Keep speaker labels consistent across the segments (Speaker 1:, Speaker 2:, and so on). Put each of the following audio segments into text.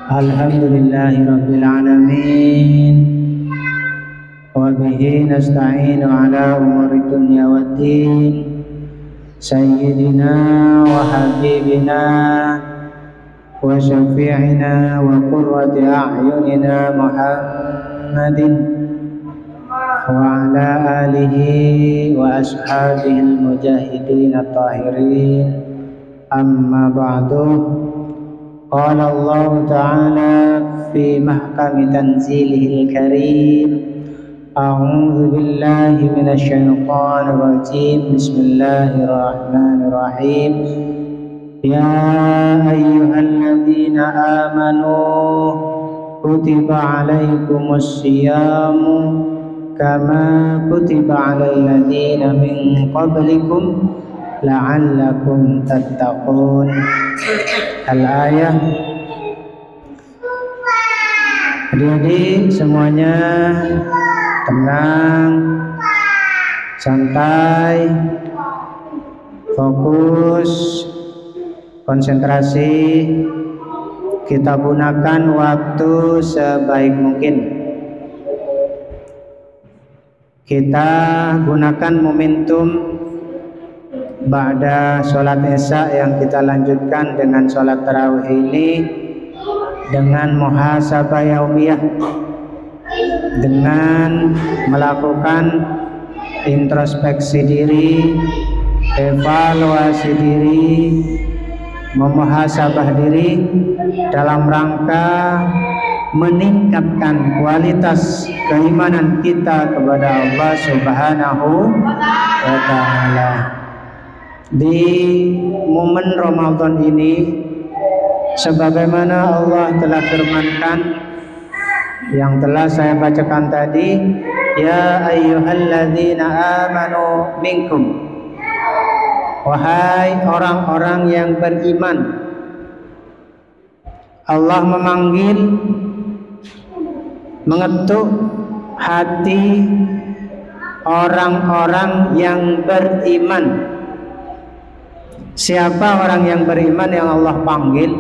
Speaker 1: Alhamdulillahi Rabbil Alamin, wa bihi nasta'inu ala umuri dunya waddin. Sayyidina wa habibina wa syafi'ina wa qurrati a'yunina Muhammadin wa ala alihi wa ashabihi al-mujahidin at-tahirin. Amma ba'du. Qala Allah Ta'ala fi mahkami tanzilihil karim. A'udzu billahi minasy syaithanir rajim. Bismillahirrahmanirrahim. Ya ayyuhalladzina amanu kutiba 'alaikumus syiyamu kama kutiba 'alal ladzina min qablikum la'allakum tattaqun. Al-ayah. Adik-adik semuanya tenang, santai, fokus, konsentrasi. Kita gunakan waktu sebaik mungkin. Kita gunakan momentum ba'da sholat isya yang kita lanjutkan dengan sholat tarawih ini dengan muhasabah yaumiyah, dengan melakukan introspeksi diri, evaluasi diri, memuhasabah diri dalam rangka meningkatkan kualitas keimanan kita kepada Allah Subhanahu wa Ta'ala. Di momen Ramadan ini, sebagaimana Allah telah firmankan yang telah saya bacakan tadi, ya ayyuhalladzina amanu minkum, wahai orang-orang yang beriman. Allah memanggil, mengetuk hati orang-orang yang beriman. Siapa orang yang beriman yang Allah panggil,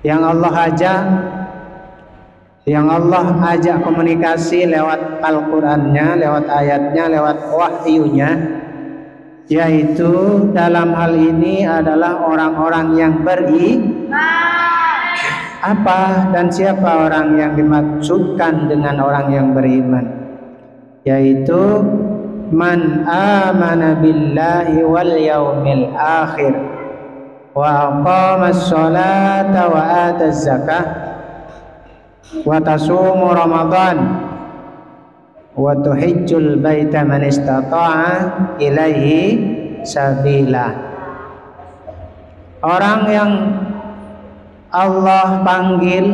Speaker 1: yang Allah ajak, yang Allah ajak komunikasi lewat Al-Qur'annya, lewat ayatnya, lewat wahyunya, yaitu dalam hal ini adalah orang-orang yang beriman. Apa dan siapa orang yang dimaksudkan dengan orang yang beriman? Yaitu man amana billahi wal yaumil akhir wa aqamas sholata wa ataz zakah wa tasumu ramadan wa tuhijjul baita man istata'a ilaihi sabila. Orang yang Allah panggil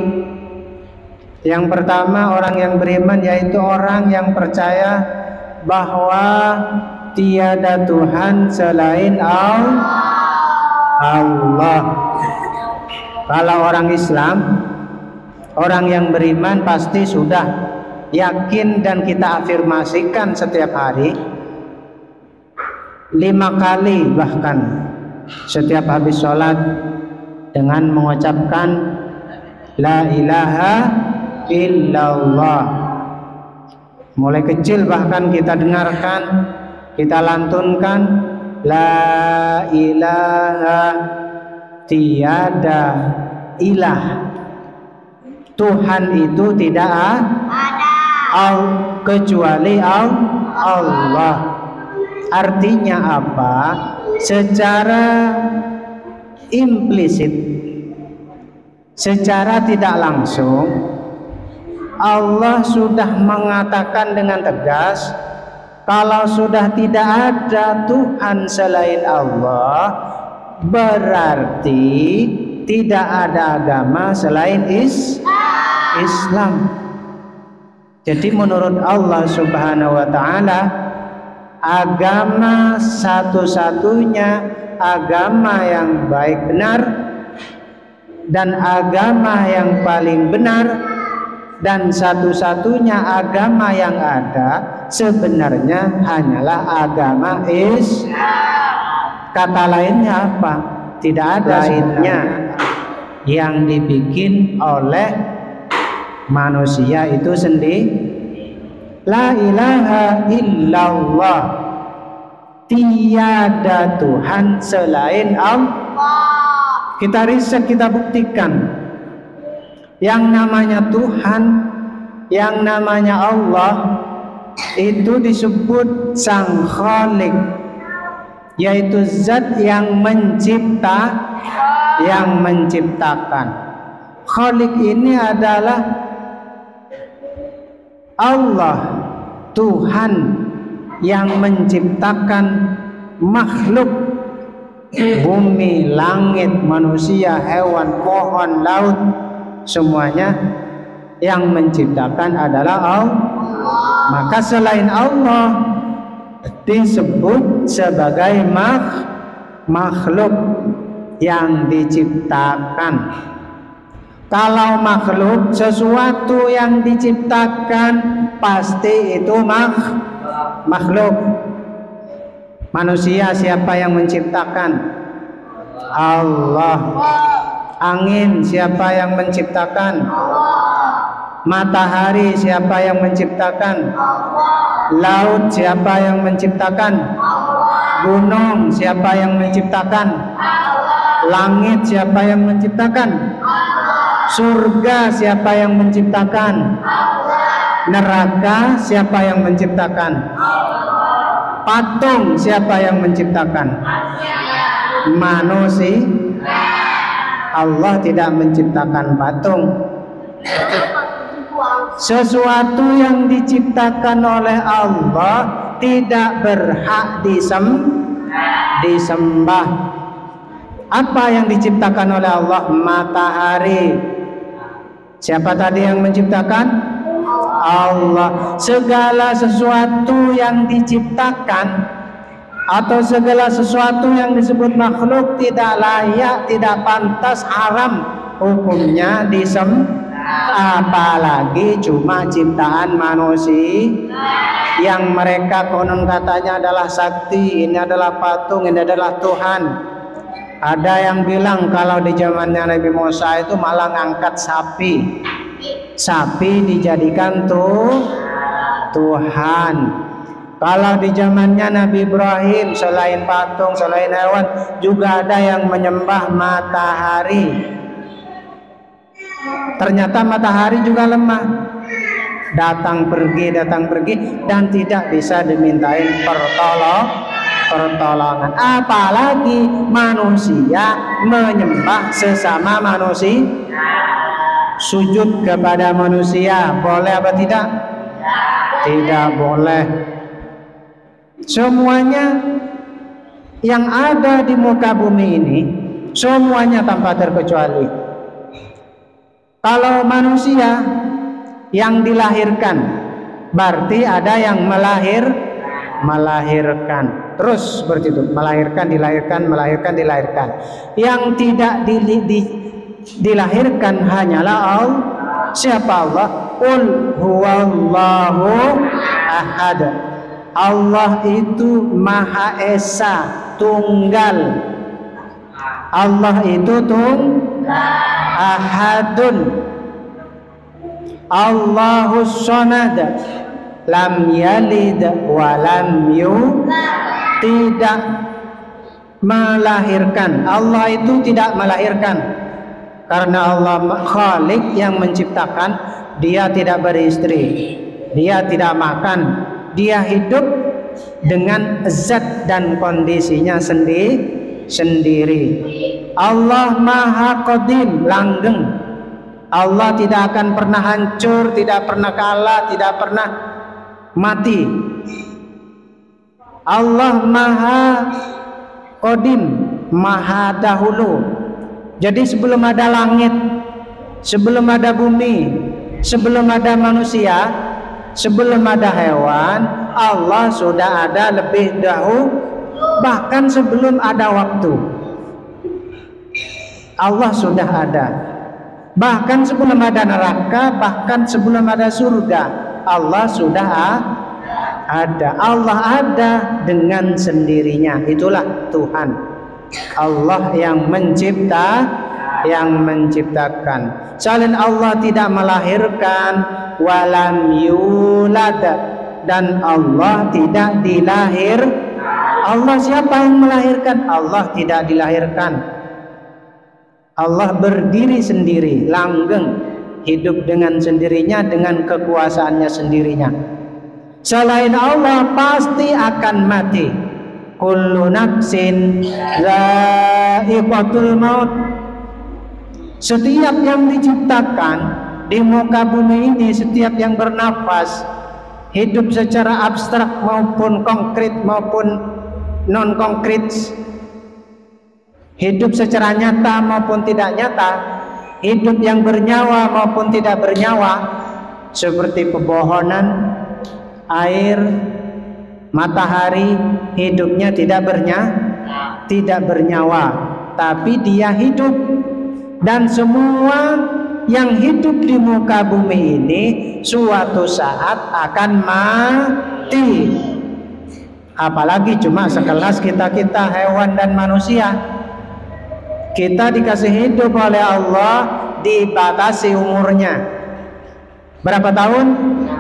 Speaker 1: yang pertama, orang yang beriman, yaitu orang yang percaya bahwa tiada Tuhan selain Allah. Kalau orang Islam, orang yang beriman pasti sudah yakin dan kita afirmasikan setiap hari 5 kali, bahkan setiap habis sholat dengan mengucapkan la ilaha illallah. Mulai kecil bahkan kita dengarkan, kita lantunkan la ilaha, tiada ilah, Tuhan itu tidak ada kecuali Allah. Artinya apa? Secara implisit, secara tidak langsung, Allah sudah mengatakan dengan tegas, kalau sudah tidak ada Tuhan selain Allah, berarti tidak ada agama selain Islam. Jadi menurut Allah Subhanahu wa Ta'ala, agama satu-satunya agama yang baik benar dan agama yang paling benar dan satu-satunya agama yang ada sebenarnya hanyalah agama Islam. Kata lainnya apa? Tidak ada lainnya. yang dibikin oleh manusia itu sendiri. La ilaha illallah, tiada Tuhan selain Allah. Kita riset, kita buktikan yang namanya Tuhan, yang namanya Allah itu disebut Sang Khalik, yaitu zat yang menciptakan. Khalik ini adalah Allah, Tuhan yang menciptakan makhluk, bumi, langit, manusia, hewan, pohon, laut, semuanya yang menciptakan adalah Allah. Maka selain Allah disebut sebagai makhluk yang diciptakan. Kalau makhluk, sesuatu yang diciptakan, pasti itu makhluk. Manusia siapa yang menciptakan? Allah. Angin siapa yang menciptakan? Matahari siapa yang menciptakan? Laut siapa yang menciptakan? Gunung siapa yang menciptakan? Langit siapa yang menciptakan? Surga siapa yang menciptakan? Neraka siapa yang menciptakan? Patung siapa yang menciptakan? Manusia. Allah tidak menciptakan patung. Sesuatu yang diciptakan oleh Allah tidak berhak disembah. Apa yang diciptakan oleh Allah? Matahari. Siapa tadi yang menciptakan? Allah. Segala sesuatu yang diciptakan atau segala sesuatu yang disebut makhluk tidak layak, tidak pantas, haram hukumnya disembah. Apalagi cuma ciptaan manusia yang mereka konon katanya adalah sakti, ini adalah patung, ini adalah Tuhan. Ada yang bilang kalau di zamannya Nabi Musa itu malah ngangkat sapi dijadikan Tuhan. Kalau di zamannya Nabi Ibrahim, selain patung, selain hewan, juga ada yang menyembah matahari. Ternyata matahari juga lemah, datang pergi dan tidak bisa dimintain pertolongan. Apalagi manusia menyembah sesama manusia, sujud kepada manusia, boleh apa tidak? Tidak boleh. Semuanya yang ada di muka bumi ini, semuanya tanpa terkecuali, kalau manusia yang dilahirkan, berarti ada yang melahirkan. Terus seperti itu, melahirkan. Yang tidak dilahirkan hanyalah Allah. Siapa Allah? Qul huwallahu ahad. Allah itu Maha Esa, tunggal. Allah itu ahadun. Allahus samad, lam yalid wa lam yulad, tidak melahirkan. Allah itu tidak melahirkan karena Allah Khalik yang menciptakan. Dia tidak beristri, dia tidak makan, dia hidup dengan zat dan kondisinya sendiri. Allah Maha Qadim, langgeng. Allah tidak akan pernah hancur, tidak pernah kalah, tidak pernah mati. Allah Maha Qadim, Maha dahulu. Jadi sebelum ada langit, sebelum ada bumi, sebelum ada manusia, sebelum ada hewan, Allah sudah ada lebih dahulu. Bahkan sebelum ada waktu, Allah sudah ada. Bahkan sebelum ada neraka, bahkan sebelum ada surga, Allah sudah ada. Allah ada dengan sendirinya. Itulah Tuhan. Allah yang menciptakan. yang menciptakan. Selain Allah tidak melahirkan, walam yulad, dan Allah tidak dilahir. Allah siapa yang melahirkan? Allah tidak dilahirkan. Allah berdiri sendiri, langgeng, hidup dengan sendirinya, dengan kekuasaannya sendirinya. Selain Allah pasti akan mati. Kullu nafsin dha'iqatul maut. Setiap yang diciptakan di muka bumi ini, setiap yang bernafas, hidup secara abstrak maupun konkret maupun non konkret, hidup secara nyata maupun tidak nyata, hidup yang bernyawa maupun tidak bernyawa, seperti pepohonan, air, matahari, hidupnya tidak bernyawa, tapi dia hidup. Dan semua yang hidup di muka bumi ini suatu saat akan mati. Apalagi cuma sekelas kita hewan dan manusia. Kita dikasih hidup oleh Allah, dibatasi umurnya. Berapa tahun?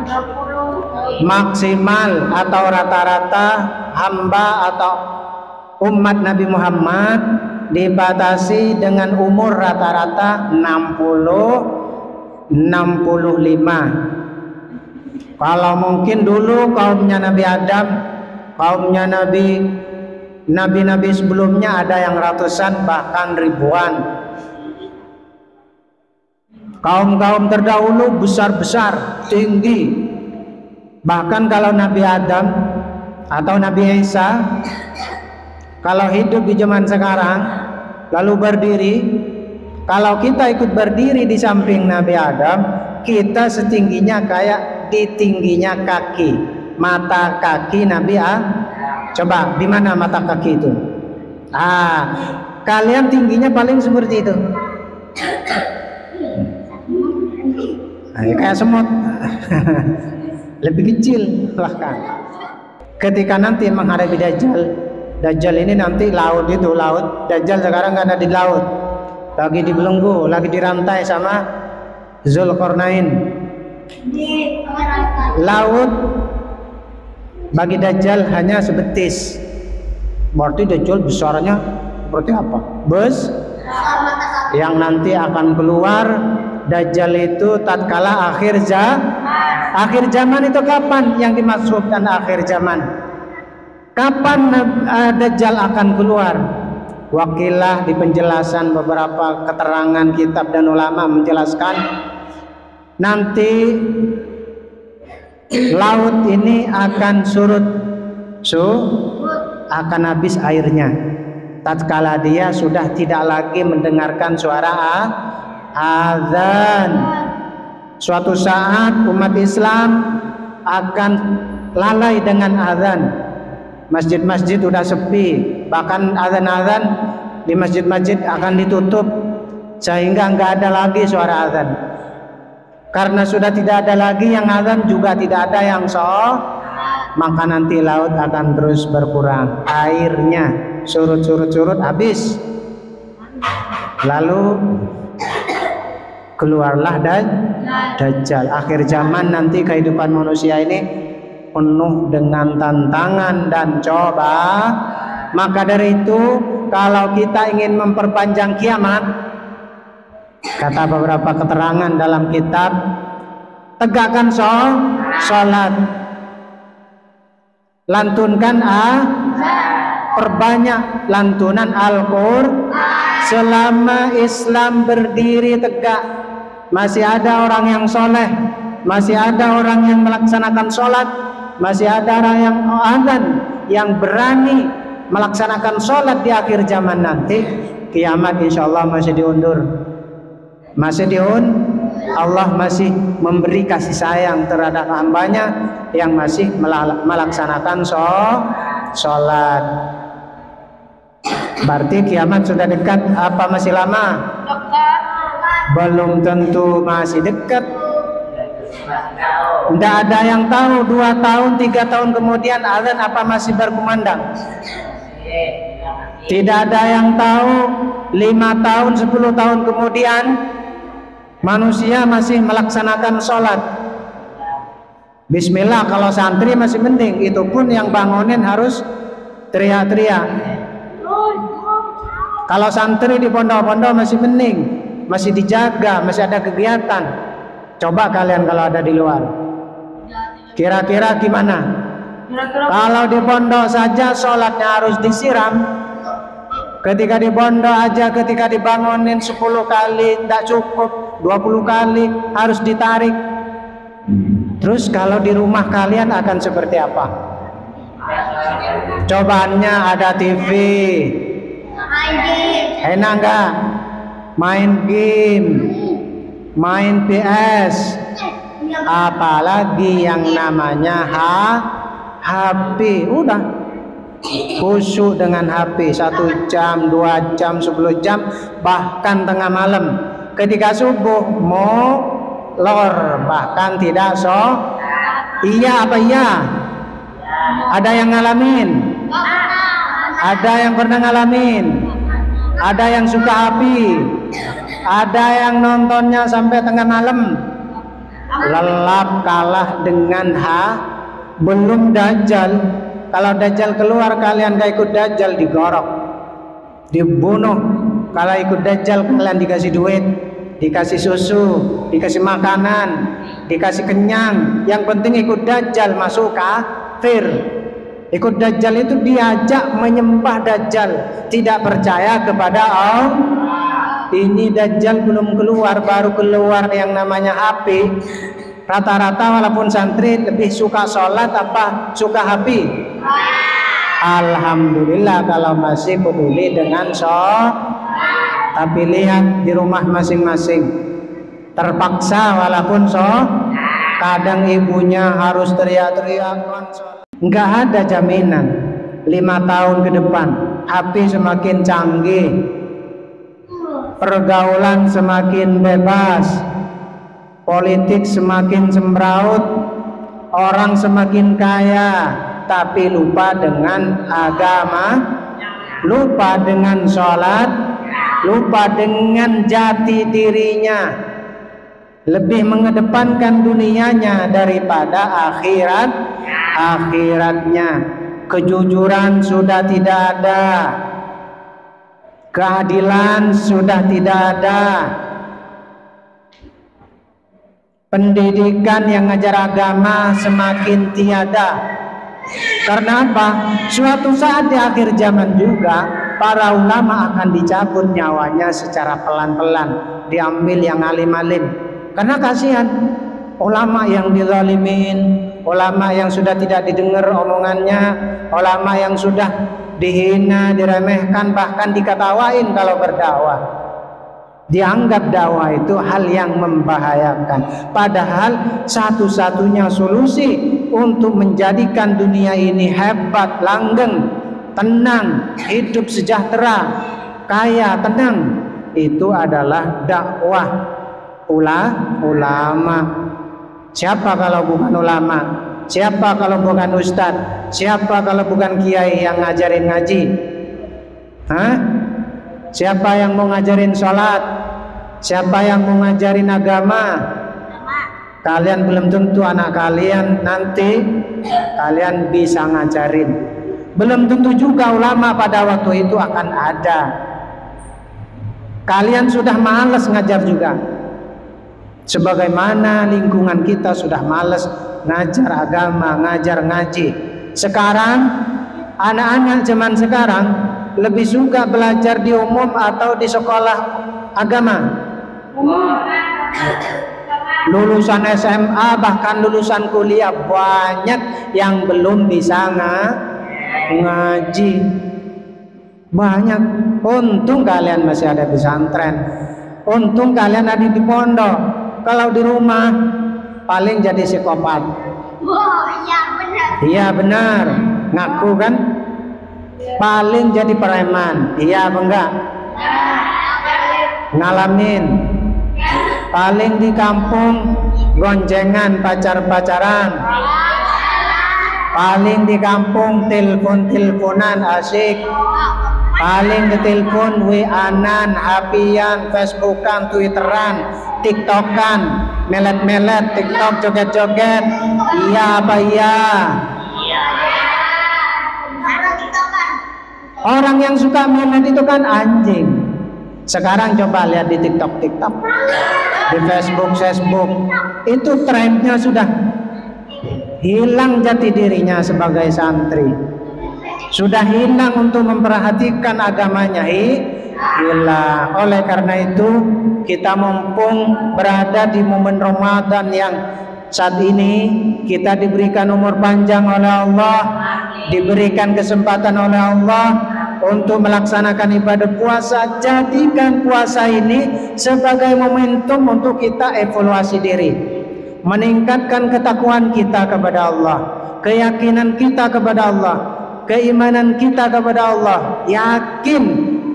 Speaker 1: 60. Maksimal atau rata-rata hamba atau umat Nabi Muhammad dibatasi dengan umur rata-rata 60-65. Kalau mungkin dulu kaumnya Nabi Adam, kaumnya nabi-nabi sebelumnya ada yang ratusan bahkan ribuan. Kaum-kaum terdahulu besar-besar, tinggi. Bahkan kalau Nabi Adam atau Nabi Isa kalau hidup di zaman sekarang lalu berdiri, kalau kita ikut berdiri di samping Nabi Adam, kita setingginya kayak di tingginya kaki, mata kaki Nabi Coba di mana mata kaki itu? Kalian tingginya paling seperti itu. Kayak semut. Lebih kecil bahkan. Ketika nanti menghadapi Dajjal ini nanti laut, Dajjal sekarang nggak ada di laut, lagi dibelenggu, lagi dirantai sama Zulkarnain. Laut bagi Dajjal hanya sebetis. Berarti Dajjal besarnya seperti apa? Yang nanti akan keluar Dajjal itu tatkala akhir zaman. Itu kapan yang dimaksudkan akhir zaman? Kapan Dajjal akan keluar? Wakilah di penjelasan beberapa keterangan kitab dan ulama menjelaskan nanti laut ini akan surut, akan habis airnya tatkala dia sudah tidak lagi mendengarkan suara azan. Suatu saat umat Islam akan lalai dengan azan. Masjid-masjid udah sepi, bahkan azan-azan di masjid-masjid akan ditutup sehingga nggak ada lagi suara azan. Karena sudah tidak ada lagi yang azan, juga tidak ada yang maka nanti laut akan terus berkurang, airnya surut habis. Lalu keluarlah Dajjal. Akhir zaman nanti kehidupan manusia ini penuh dengan tantangan dan coba. Maka dari itu kalau kita ingin memperpanjang kiamat, kata beberapa keterangan dalam kitab, tegakkan sholat, lantunkan perbanyak lantunan Al-Qur'an. Selama Islam berdiri tegak, masih ada orang yang soleh, masih ada orang yang melaksanakan sholat, masih ada orang yang azan, yang berani melaksanakan sholat di akhir zaman nanti. Kiamat insya Allah masih diundur, Allah masih memberi kasih sayang terhadap hambanya yang masih melaksanakan sholat. Berarti kiamat sudah dekat apa masih lama? Belum tentu masih dekat. Tidak ada yang tahu 2 tahun, 3 tahun kemudian azan apa masih berkumandang. Tidak ada yang tahu 5 tahun, 10 tahun kemudian manusia masih melaksanakan sholat. Bismillah kalau santri masih mending, itu pun yang bangunin harus teriak-teriak. Kalau santri di pondok-pondok masih mending, masih dijaga, masih ada kegiatan. Coba kalian kalau ada di luar, kira-kira gimana? Kalau di pondok saja sholatnya harus disiram. Ketika di pondok aja, ketika dibangunin 10 kali tidak cukup, 20 kali harus ditarik. Terus kalau di rumah kalian akan seperti apa? Cobaannya ada TV, enak nggak? Main game, main PS, apalagi yang namanya HP, udah khusyuk dengan HP 1 jam, 2 jam, 10 jam, bahkan tengah malam. Ketika subuh mau lor, bahkan tidak iya apa iya? Ada yang ngalamin? Ada yang pernah ngalamin? Ada yang suka HP? Ada yang nontonnya sampai tengah malam? Lelap kalah dengan belum Dajjal. Kalau Dajjal keluar kalian gak ikut Dajjal, digorok, dibunuh. Kalau ikut Dajjal kalian dikasih duit, dikasih susu, dikasih makanan, dikasih kenyang. Yang penting ikut Dajjal masuk kafir. Ikut Dajjal itu diajak menyembah Dajjal, tidak percaya kepada Allah. Ini Dajjal belum keluar, baru keluar yang namanya HP. Rata-rata walaupun santri lebih suka sholat apa suka HP? Alhamdulillah kalau masih peduli dengan sholat. Tapi lihat di rumah masing-masing, terpaksa walaupun kadang ibunya harus teriak-teriak. Nggak ada jaminan 5 tahun ke depan HP semakin canggih, pergaulan semakin bebas, politik semakin semraut, orang semakin kaya, tapi lupa dengan agama, lupa dengan sholat, lupa dengan jati dirinya, lebih mengedepankan dunianya daripada akhiratnya. Kejujuran sudah tidak ada, keadilan sudah tidak ada, pendidikan yang ngajar agama semakin tiada. Karena apa? Suatu saat di akhir zaman juga para ulama akan dicabut nyawanya secara pelan-pelan, diambil yang alim-alim. Karena kasihan ulama yang dizalimin, ulama yang sudah tidak didengar omongannya, ulama yang sudah dihina, diremehkan, bahkan diketawain kalau berdakwah. Dianggap dakwah itu hal yang membahayakan. Padahal satu-satunya solusi untuk menjadikan dunia ini hebat, langgeng, tenang, hidup sejahtera, kaya, tenang, itu adalah dakwah ulama. Siapa kalau bukan ulama? Siapa kalau bukan ustadz? Siapa kalau bukan kiai yang ngajarin ngaji? Siapa yang mau ngajarin sholat? Siapa yang mau ngajarin agama? Kalian belum tentu anak kalian nanti kalian bisa ngajarin. Belum tentu juga ulama pada waktu itu akan ada. Kalian sudah malas ngajar juga. Sebagaimana lingkungan kita sudah malas ngajar agama, ngajar ngaji. Sekarang anak-anak zaman sekarang lebih suka belajar di umum atau di sekolah agama? Lulusan SMA bahkan lulusan kuliah banyak yang belum bisa ngaji. Banyak. Untung kalian masih ada pesantren, untung kalian ada di pondok. Kalau di rumah paling jadi psikopat. Iya benar, ngaku kan? Paling jadi preman. Iya apa enggak? Ngalamin. Paling di kampung goncengan, pacar-pacaran. Paling di kampung telepon-teleponan asik. paling ditelepon, WA-an, HP-an, Facebook-an, Twitter-an, TikTok-an, melet-melet, TikTok joget-joget. Iya apa iya? Orang yang suka melet itu kan anjing. Sekarang coba lihat di TikTok, di Facebook, itu trennya sudah hilang jati dirinya sebagai santri, sudah hilang untuk memperhatikan agamanya, hilang. Oleh karena itu kita mumpung berada di momen Ramadan yang saat ini kita diberikan umur panjang oleh Allah, diberikan kesempatan oleh Allah untuk melaksanakan ibadah puasa. Jadikan puasa ini sebagai momentum untuk kita evaluasi diri, meningkatkan ketakwaan kita kepada Allah, keyakinan kita kepada Allah, keimanan kita kepada Allah. Yakin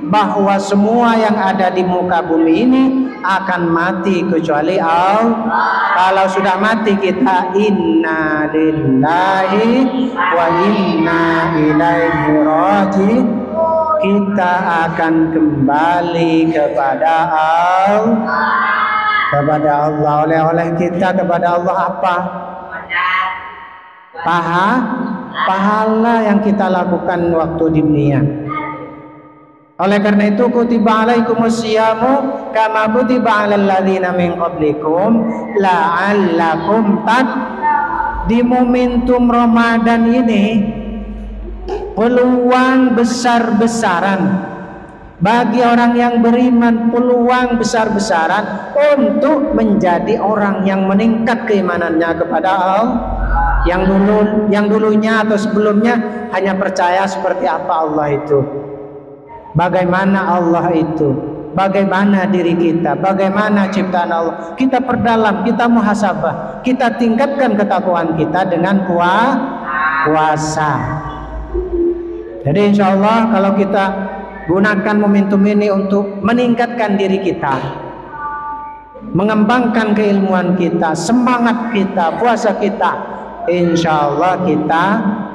Speaker 1: bahwa semua yang ada di muka bumi ini akan mati kecuali Allah. Kalau sudah mati kita inna lillahi wa inna ilaihi raji'un, kita akan kembali kepada Allah. Oleh kita kepada Allah apa? Pahala yang kita lakukan waktu di dunia. Oleh karena itu kutiba alaikumus syiyamu kama kutiba alal ladzina min qablikum la'allakum di momentum Ramadan ini peluang besar-besaran bagi orang yang beriman, peluang besar-besaran untuk menjadi orang yang meningkat keimanannya kepada Allah. Yang dulunya atau sebelumnya hanya percaya seperti apa Allah itu, bagaimana Allah itu, bagaimana diri kita, bagaimana ciptaan Allah. Kita perdalam, kita muhasabah, kita tingkatkan ketakwaan kita dengan puasa. Jadi insya Allah kalau kita gunakan momentum ini untuk meningkatkan diri kita, mengembangkan keilmuan kita, semangat kita, puasa kita, insya Allah kita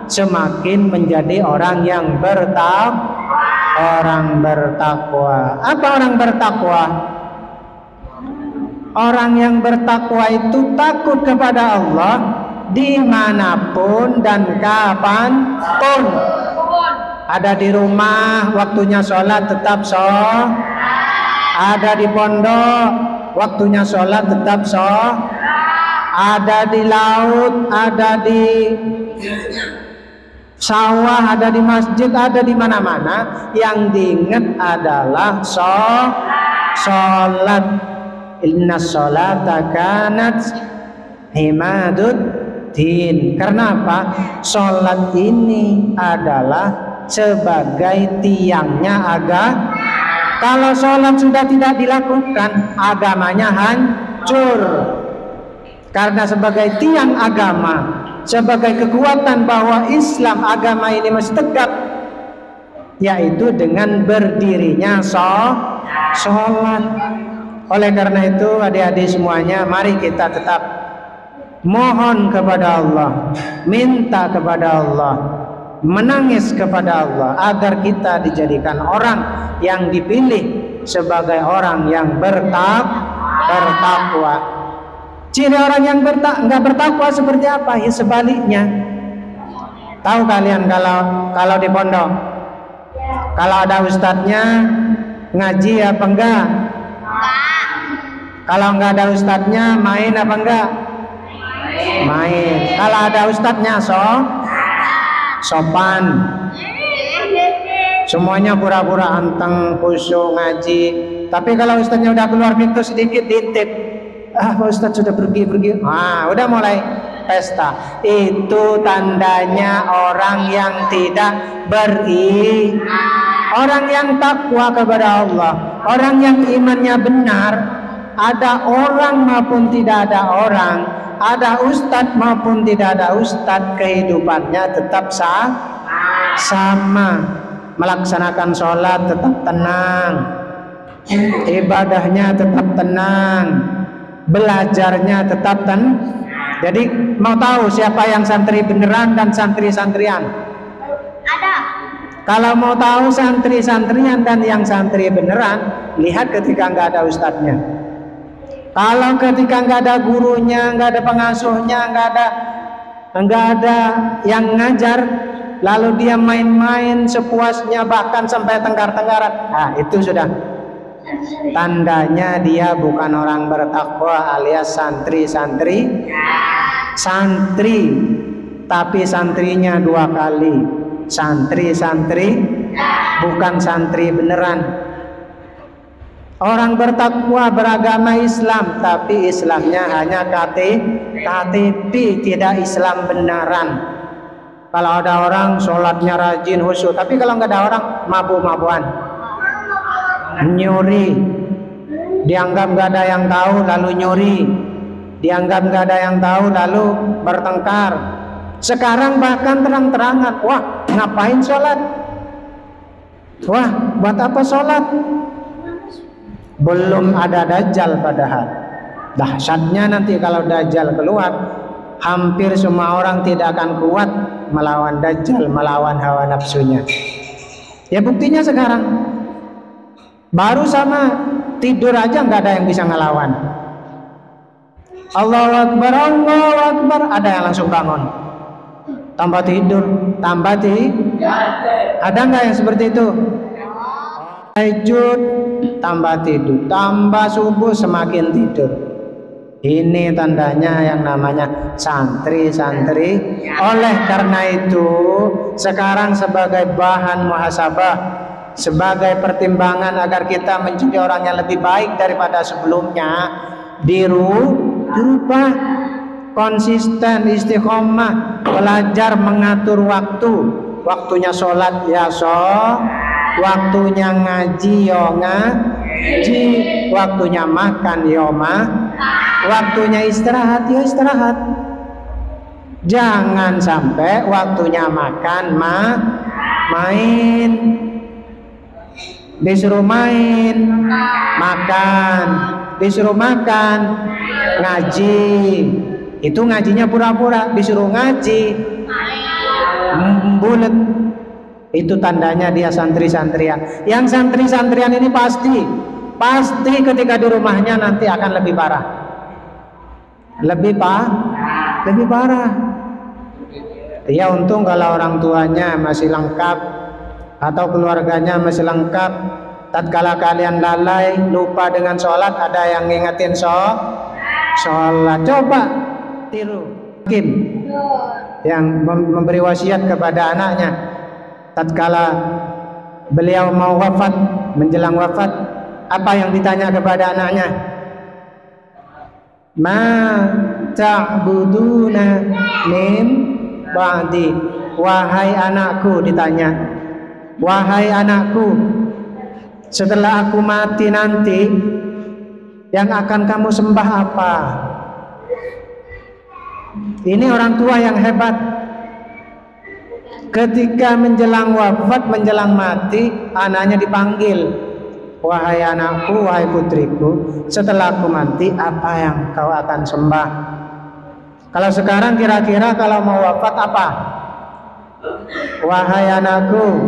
Speaker 1: semakin menjadi orang yang bertakwa. Apa orang bertakwa? Orang yang bertakwa itu takut kepada Allah dimanapun dan kapanpun. Ada di rumah, waktunya sholat tetap sholat. Ada di pondok, waktunya sholat tetap sholat. Ada di laut, ada di sawah, ada di masjid, ada di mana-mana. Yang diingat adalah sholat. Inna sholata kanat imaduddin. Karena apa? Sholat ini adalah sebagai tiangnya agama. Kalau sholat sudah tidak dilakukan, agamanya hancur. Karena sebagai tiang agama, sebagai kekuatan bahwa Islam agama ini masih tegak, yaitu dengan berdirinya sholat. Oleh karena itu adik-adik semuanya, mari kita tetap mohon kepada Allah, minta kepada Allah, menangis kepada Allah agar kita dijadikan orang yang dipilih sebagai orang yang bertakwa. Ciri orang yang nggak bertakwa seperti apa? Ya sebaliknya. Tahu kalian kalau di pondok, kalau ada ustadznya ngaji apa enggak? Kalau enggak ada ustadznya main apa enggak? Main. Kalau ada ustadznya sopan. Semuanya pura-pura anteng, khusyuk ngaji. Tapi kalau ustadznya udah keluar pintu sedikit diintip, Pak Ustadz sudah pergi. Udah mulai pesta. Itu tandanya orang yang tidak orang yang takwa kepada Allah, orang yang imannya benar. Ada orang maupun tidak ada orang, ada ustadz maupun tidak ada ustadz, kehidupannya tetap sama. Melaksanakan sholat tetap tenang, ibadahnya tetap tenang, belajarnya tetap Jadi mau tahu siapa yang santri beneran dan santri-santrian? Kalau mau tahu santri-santrian dan yang santri beneran, lihat ketika nggak ada ustadznya. Kalau ketika nggak ada gurunya, nggak ada pengasuhnya, nggak ada yang ngajar, lalu dia main-main sepuasnya bahkan sampai tengkar-tengkaran, nah itu sudah tandanya dia bukan orang bertakwa alias santri tapi santrinya dua kali, santri bukan santri beneran. Orang bertakwa beragama Islam tapi Islamnya hanya KTP, tidak Islam beneran. Kalau ada orang sholatnya rajin khusyuk, tapi kalau nggak ada orang mabuk-mabuan, nyuri, dianggap nggak ada yang tahu lalu nyuri, dianggap nggak ada yang tahu lalu bertengkar. Sekarang bahkan terang-terangan, wah ngapain sholat, wah buat apa sholat, belum ada dajjal padahal. Dahsyatnya nanti kalau dajjal keluar, hampir semua orang tidak akan kuat melawan dajjal, melawan hawa nafsunya. Ya buktinya sekarang baru sama tidur aja nggak ada yang bisa ngelawan. Allahu Akbar, Allahu Akbar, ada yang langsung bangun, tambah tidur, ada nggak yang seperti itu? Tahajud, tambah tidur, tambah subuh semakin tidur. Ini tandanya yang namanya santri. Oleh karena itu sekarang sebagai bahan muhasabah, sebagai pertimbangan agar kita menjadi orang yang lebih baik daripada sebelumnya, dirubah, konsisten, istiqomah, belajar mengatur waktu. Waktunya sholat ya waktunya ngaji ya ngaji, waktunya makan ya waktunya istirahat ya istirahat. Jangan sampai waktunya makan main, disuruh main makan, disuruh makan ngaji, itu ngajinya pura-pura, disuruh ngaji bulet. Itu tandanya dia santri-santrian. Yang santri-santrian ini pasti ketika di rumahnya nanti akan lebih parah, lebih parah. Ya untung kalau orang tuanya masih lengkap atau keluarganya masih lengkap. Tatkala kalian lalai lupa dengan sholat, ada yang ngingetin sholat. Coba tiru Hakim yang memberi wasiat kepada anaknya. Tatkala beliau mau wafat, menjelang wafat, apa yang ditanya kepada anaknya? Ma ta'buduna min ba'di. Wahai anakku, ditanya, wahai anakku, setelah aku mati nanti yang akan kamu sembah apa? Ini orang tua yang hebat. Ketika menjelang wafat, menjelang mati, anaknya dipanggil, wahai anakku, wahai putriku, setelah aku mati apa yang kau akan sembah? Kalau sekarang kira-kira kalau mau wafat apa? Wahai anakku,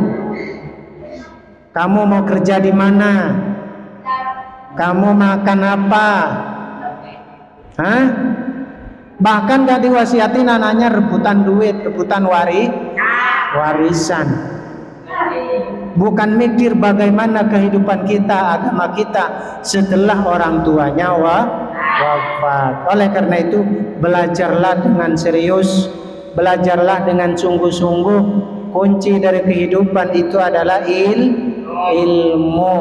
Speaker 1: kamu mau kerja di mana? Kamu makan apa? Hah? Bahkan gak diwasiatin anaknya rebutan duit, rebutan warisan. Bukan mikir bagaimana kehidupan kita, agama kita setelah orang tuanya wafat. Oleh karena itu belajarlah dengan serius, belajarlah dengan sungguh-sungguh. Kunci dari kehidupan itu adalah ilmu.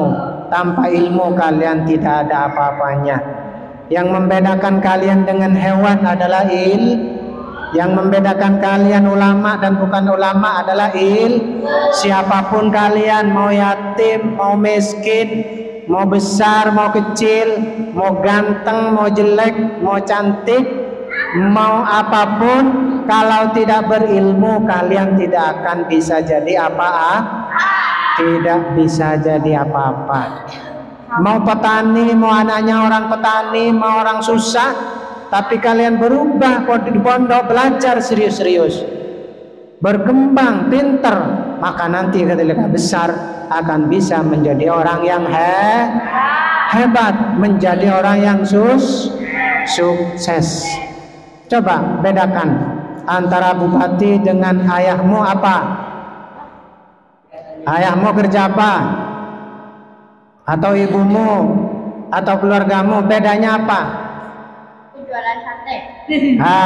Speaker 1: Tanpa ilmu kalian tidak ada apa-apanya. Yang membedakan kalian dengan hewan adalah yang membedakan kalian ulama dan bukan ulama adalah siapapun kalian, mau yatim, mau miskin, mau besar, mau kecil, mau ganteng, mau jelek, mau cantik, mau apapun, kalau tidak berilmu kalian tidak akan bisa jadi tidak bisa jadi apa-apa. Mau petani, mau anaknya orang petani, mau orang susah, tapi kalian berubah di pondok, belajar serius-serius, berkembang, pinter, maka nanti ketika besar akan bisa menjadi orang yang hebat, menjadi orang yang sukses. Coba bedakan antara bupati dengan ayahmu apa? Ayahmu kerja apa? Atau ibumu atau keluargamu, bedanya apa?
Speaker 2: Jualan sate.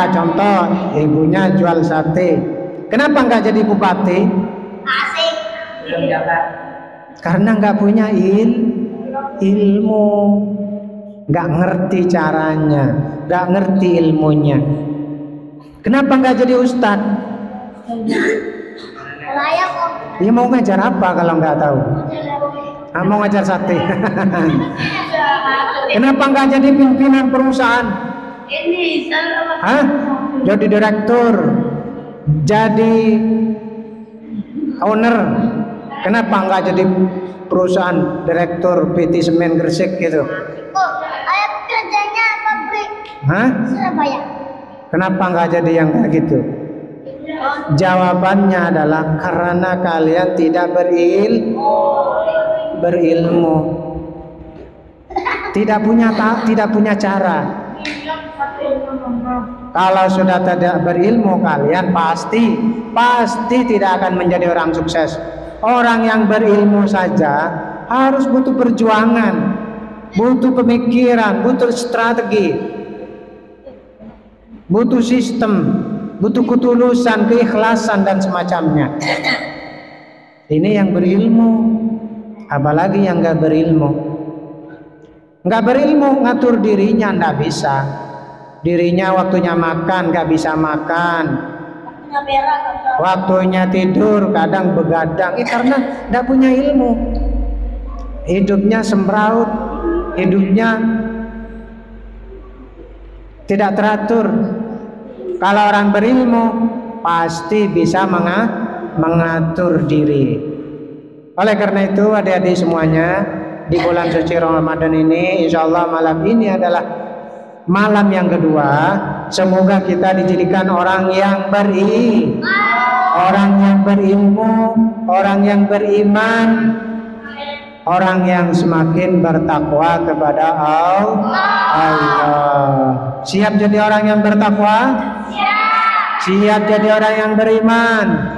Speaker 1: Contoh ibunya jual sate. Kenapa nggak jadi bupati?
Speaker 2: Asik.
Speaker 1: Karena nggak punya ilmu, nggak ngerti caranya, nggak ngerti ilmunya. Kenapa nggak jadi ustadz?
Speaker 2: Layak kok.
Speaker 1: Dia mau ngajar apa kalau nggak tahu? Mau ngajar sate. Kenapa nggak jadi pimpinan perusahaan?
Speaker 2: Ini salah.
Speaker 1: Hah? Jadi direktur, jadi owner. Kenapa nggak jadi perusahaan direktur PT Semen Gresik gitu?
Speaker 2: Oh, ayat kerjanya pabrik.
Speaker 1: Hah?
Speaker 2: Surabaya.
Speaker 1: Kenapa nggak jadi yang kayak gitu? Jawabannya adalah karena kalian tidak berilmu, tidak punya cara. Kalau sudah tidak berilmu, kalian pasti tidak akan menjadi orang sukses. Orang yang berilmu saja harus butuh perjuangan, butuh pemikiran, butuh strategi, butuh sistem, butuh ketulusan, keikhlasan dan semacamnya. Ini yang berilmu, apalagi yang nggak berilmu. Nggak berilmu ngatur dirinya nggak bisa. Dirinya waktunya makan nggak bisa makan. Waktunya tidur kadang begadang, karena nggak punya ilmu. Hidupnya sembraut, hidupnya tidak teratur. Kalau orang berilmu pasti bisa mengatur diri. Oleh karena itu adik-adik semuanya, di bulan suci Ramadan ini, insya Allah malam ini adalah malam yang kedua. Semoga kita dijadikan orang yang berilmu, orang yang beriman, orang yang semakin bertakwa kepada Allah. Siap jadi orang yang bertakwa? Siap jadi orang yang beriman?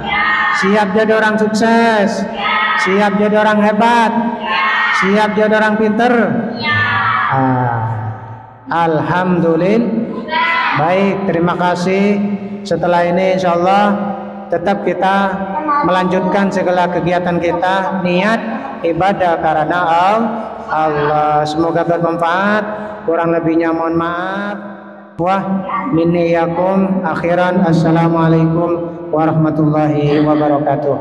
Speaker 1: Siap jadi orang sukses? Siap jadi orang hebat? Siap jadi orang pinter? Alhamdulillah. Baik, terima kasih. Setelah ini insya Allah tetap kita melanjutkan segala kegiatan kita, niat ibadah karena Allah. Semoga bermanfaat. Kurang lebihnya mohon maaf. Wah, minni yakum akhiran. Assalamualaikum warahmatullahi wabarakatuh.